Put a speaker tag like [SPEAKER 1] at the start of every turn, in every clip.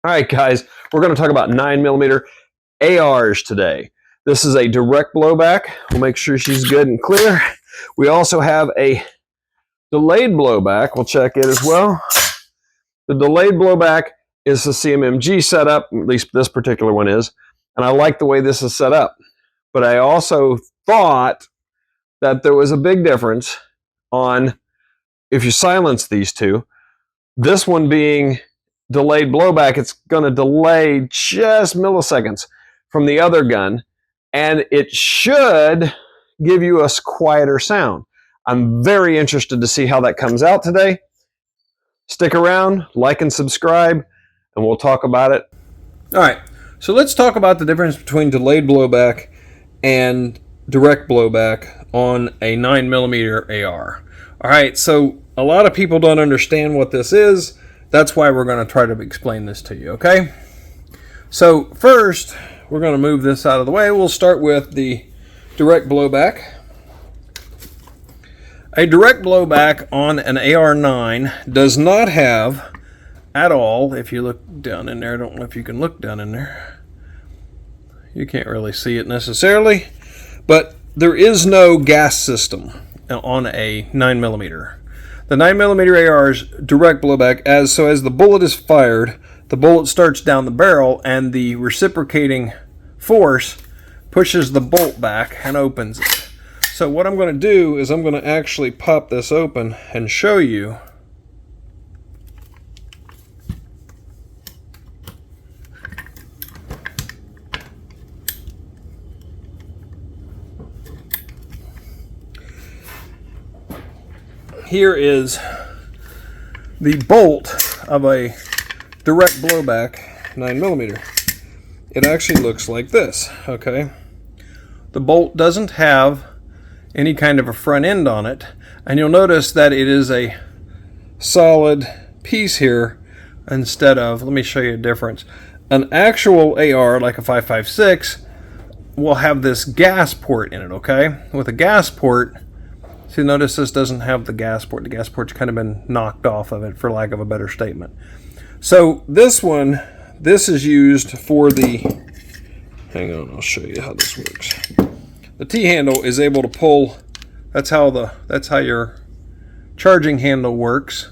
[SPEAKER 1] All right, guys, we're going to talk about 9mm ARs today. This is a direct blowback. We'll make sure she's good and clear. We also have a delayed blowback. We'll check it as well. The delayed blowback is the CMMG setup, at least this particular one is, and I like the way this is set up. But I also thought that there was a big difference on if you silence these two. This one being delayed blowback, it's going to delay just milliseconds from the other gun, and it should give you a quieter sound. I'm very interested to see how that comes out today. Stick around, like and subscribe, and we'll talk about it.
[SPEAKER 2] All right, so let's talk about the difference between delayed blowback and direct blowback on a 9mm AR. All right, so a lot of people don't understand what this is. That's why we're going to try to explain this to you, okay? So first, we're going to move this out of the way. We'll start with the direct blowback. A direct blowback on an AR9 does not have at all, if you look down in there, I don't know if you can look down in there. You can't really see it necessarily, but there is no gas system on a 9mm. The 9mm AR's direct blowback, as the bullet is fired, the bullet starts down the barrel and the reciprocating force pushes the bolt back and opens it. So what I'm going to do is I'm going to actually pop this open and show you. Here is the bolt of a direct blowback 9mm. It actually looks like this, okay? The bolt doesn't have any kind of a front end on it, and you'll notice that it is a solid piece here instead of, let me show you a difference. An actual AR, like a 5.56, will have this gas port in it, okay? With a gas port, see, notice this doesn't have the gas port. The gas port's kind of been knocked off of it, for lack of a better statement. So this one, this is used for the, hang on, I'll show you how this works. The T-handle is able to pull, that's how your charging handle works,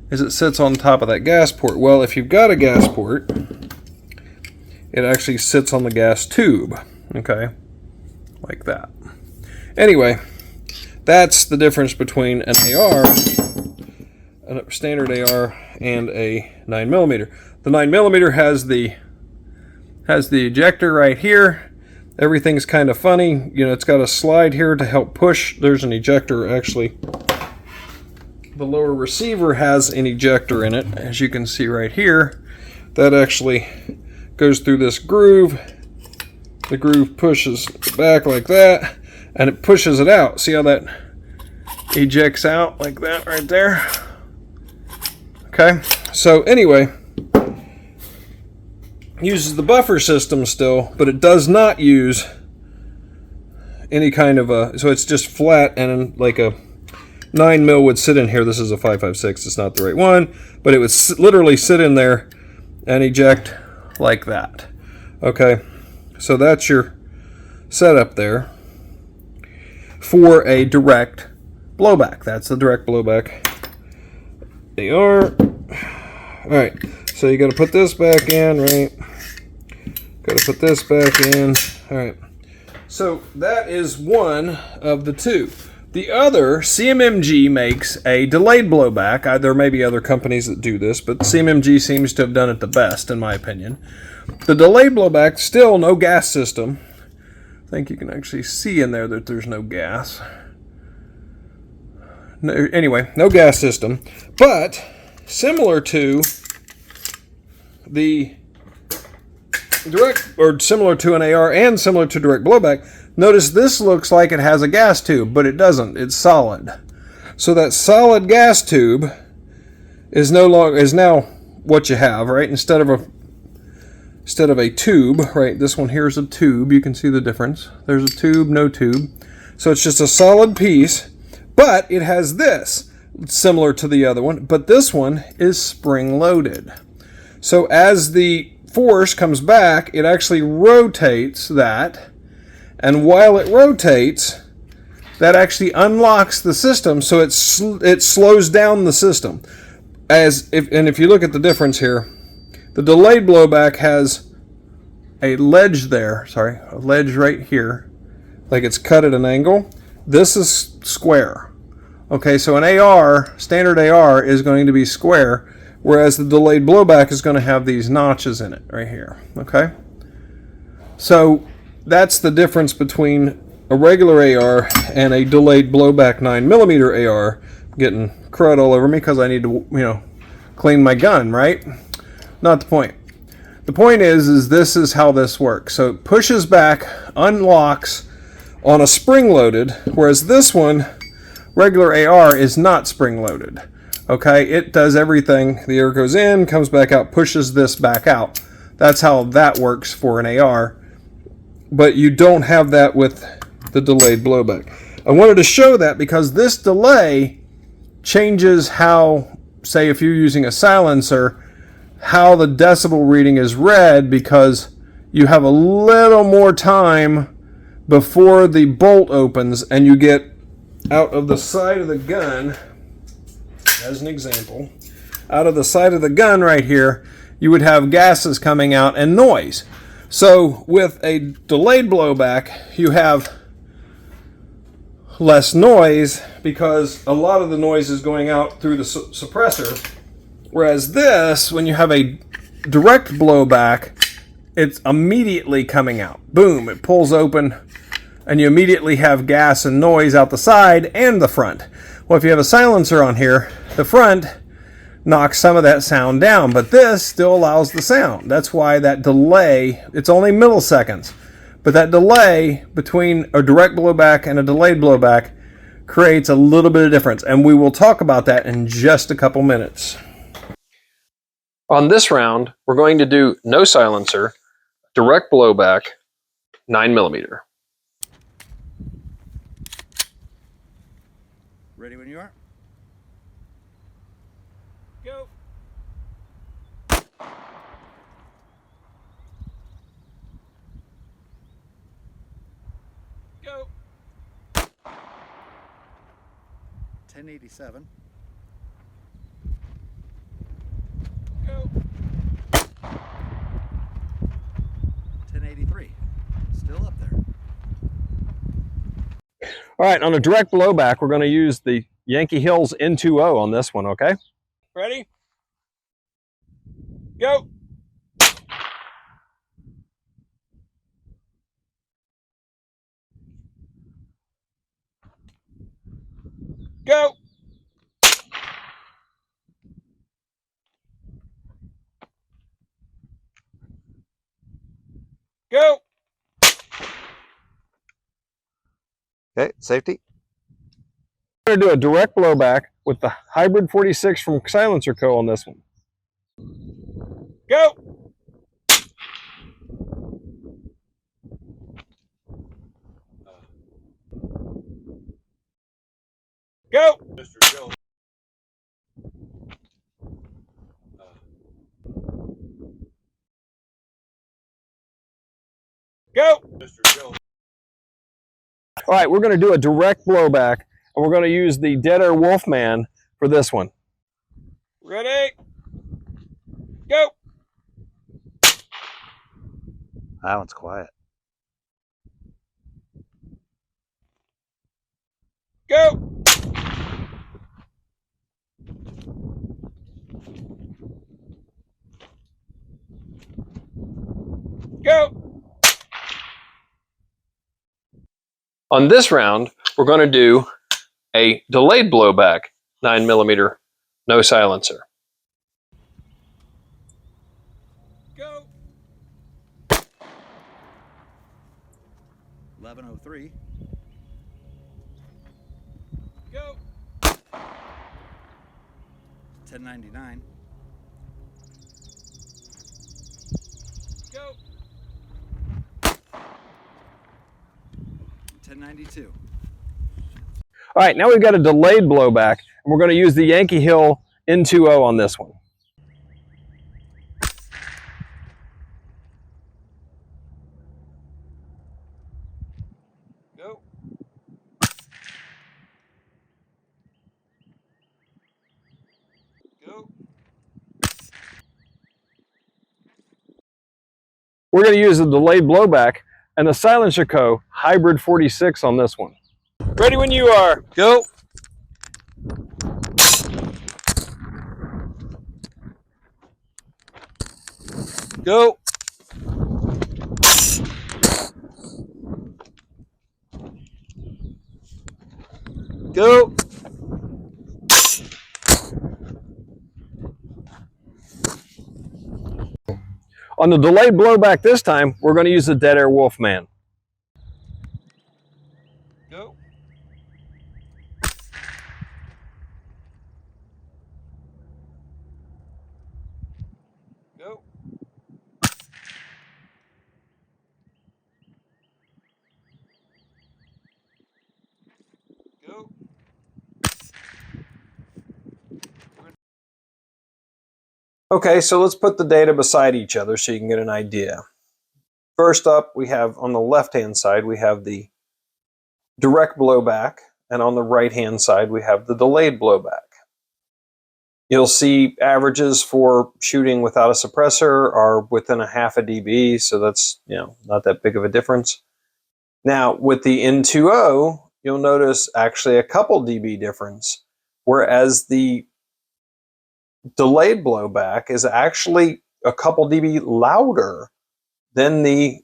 [SPEAKER 2] is it sits on top of that gas port. Well, if you've got a gas port, it actually sits on the gas tube, okay, like that. Anyway, that's the difference between an AR, a standard AR, and a 9mm. The 9mm has the ejector right here. Everything's kind of funny. You know, it's got a slide here to help push. There's an ejector, actually. The lower receiver has an ejector in it, as you can see right here. That actually goes through this groove. The groove pushes back like that, and it pushes it out. See how that ejects out like that right there? Okay, so anyway, uses the buffer system still, but it does not use any kind of a, so it's just flat, and like a 9mm would sit in here. This is a 5.56, it's not the right one, but it would literally sit in there and eject like that. Okay, so that's your setup there for a direct blowback. That's the direct blowback AR. Alright, so you got to put this back in, right? Got to put this back in. Alright, so that is one of the two. The other, CMMG makes a delayed blowback. There may be other companies that do this, but CMMG seems to have done it the best, in my opinion. The delayed blowback, still no gas system. I think you can actually see in there that there's no gas. No, anyway, no gas system, but similar to the direct, or similar to an AR and similar to direct blowback. Notice this looks like it has a gas tube, but it doesn't. It's solid. So that solid gas tube is now what you have, right? Instead of a tube, right? This one here is a tube. You can see the difference. There's a tube, no tube. So it's just a solid piece, but it has this, similar to the other one, but this one is spring-loaded. So as the force comes back, it actually rotates that. And while it rotates, that actually unlocks the system, so it slows down the system. If you look at the difference here, the delayed blowback has a ledge there, a ledge right here, like it's cut at an angle. This is square. Okay, so an AR, standard AR, is going to be square, whereas the delayed blowback is going to have these notches in it right here. Okay, so that's the difference between a regular AR and a delayed blowback 9mm AR. I'm getting crud all over me because I need to, clean my gun, right? Not the point. The point is this is how this works. So it pushes back, unlocks on a spring-loaded, whereas this one, regular AR, is not spring-loaded. Okay, it does everything. The air goes in, comes back out, pushes this back out. That's how that works for an AR. But you don't have that with the delayed blowback. I wanted to show that because this delay changes how, say if you're using a silencer, how the decibel reading is read, because you have a little more time before the bolt opens and you get out of the side of the gun, as an example, out of the side of the gun right here, you would have gases coming out and noise. So with a delayed blowback, you have less noise because a lot of the noise is going out through the suppressor. Whereas this, when you have a direct blowback, it's immediately coming out. Boom, it pulls open and you immediately have gas and noise out the side and the front. Well, if you have a silencer on here, the front knocks some of that sound down, but this still allows the sound. That's why that delay, it's only milliseconds, but that delay between a direct blowback and a delayed blowback creates a little bit of difference, and we will talk about that in just a couple minutes.
[SPEAKER 1] On this round, we're going to do no silencer, direct blowback, 9mm.
[SPEAKER 3] Ready when you are.
[SPEAKER 2] Go. Go.
[SPEAKER 3] 1087.
[SPEAKER 2] Go.
[SPEAKER 3] 1083. Still up there.
[SPEAKER 1] All right, on a direct blowback, we're going to use the Yankee Hills N2O on this one, okay?
[SPEAKER 2] Ready? Go. Go. Go.
[SPEAKER 3] Okay, safety.
[SPEAKER 1] We're going to do a direct blowback with the Hybrid 46 from Silencer Co. on this one.
[SPEAKER 2] Go. Go. Mr. Jones. Go. Mr. Jones.
[SPEAKER 1] All right, we're going to do a direct blowback, and we're going to use the Dead Air Wolfman for this one.
[SPEAKER 2] Ready? Go.
[SPEAKER 3] That one's quiet.
[SPEAKER 2] Go. Go.
[SPEAKER 1] On this round, we're going to do a delayed blowback, 9mm, no silencer.
[SPEAKER 2] Go.
[SPEAKER 3] 1103.
[SPEAKER 2] Go.
[SPEAKER 3] 1099.
[SPEAKER 2] Go.
[SPEAKER 3] 1092.
[SPEAKER 1] All right, now we've got a delayed blowback, and we're going to use the Yankee Hill N2O on this one.
[SPEAKER 2] Go.
[SPEAKER 1] We're going to use the delayed blowback and the Silencer Co. Hybrid 46 on this one. Ready when you are.
[SPEAKER 2] Go. Go. Go.
[SPEAKER 1] On the delayed blowback this time, we're going to use the Dead Air Wolfman.
[SPEAKER 2] Go. Go. Go. Okay, so let's put the data beside each other so you can get an idea. First up, we have on the left-hand side, we have the direct blowback, and on the right-hand side, we have the delayed blowback. You'll see averages for shooting without a suppressor are within a half a dB, so that's, not that big of a difference. Now, with the N2O, you'll notice actually a couple dB difference, whereas the delayed blowback is actually a couple dB louder than the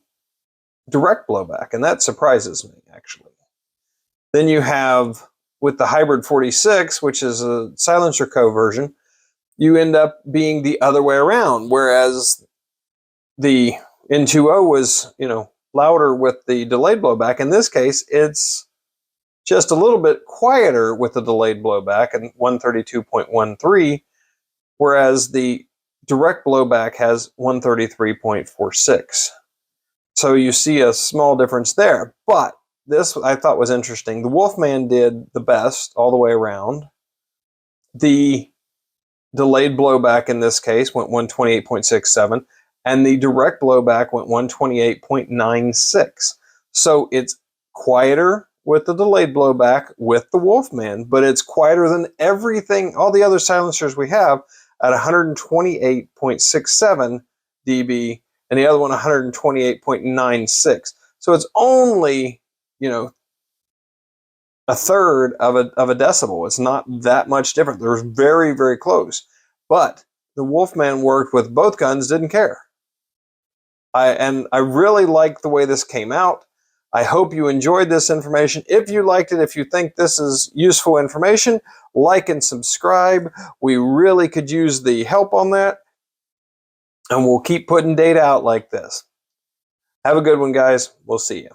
[SPEAKER 2] direct blowback, and that surprises me, actually. Then you have, with the Hybrid 46, which is a Silencer Co. version, you end up being the other way around, whereas the N2O was, louder with the delayed blowback. In this case, it's just a little bit quieter with the delayed blowback at 132.13, whereas the direct blowback has 133.46. So you see a small difference there. But this I thought was interesting. The Wolfman did the best all the way around. The delayed blowback in this case went 128.67, and the direct blowback went 128.96. So it's quieter with the delayed blowback with the Wolfman, but it's quieter than everything, all the other silencers we have, at 128.67 dB, and the other one 128.96. So it's only, a third of a decibel. It's not that much different. They're very, very close. But the Wolfman worked with both guns, didn't care. I really like the way this came out. I hope you enjoyed this information. If you liked it, if you think this is useful information, like and subscribe. We really could use the help on that. And we'll keep putting data out like this. Have a good one, guys. We'll see you.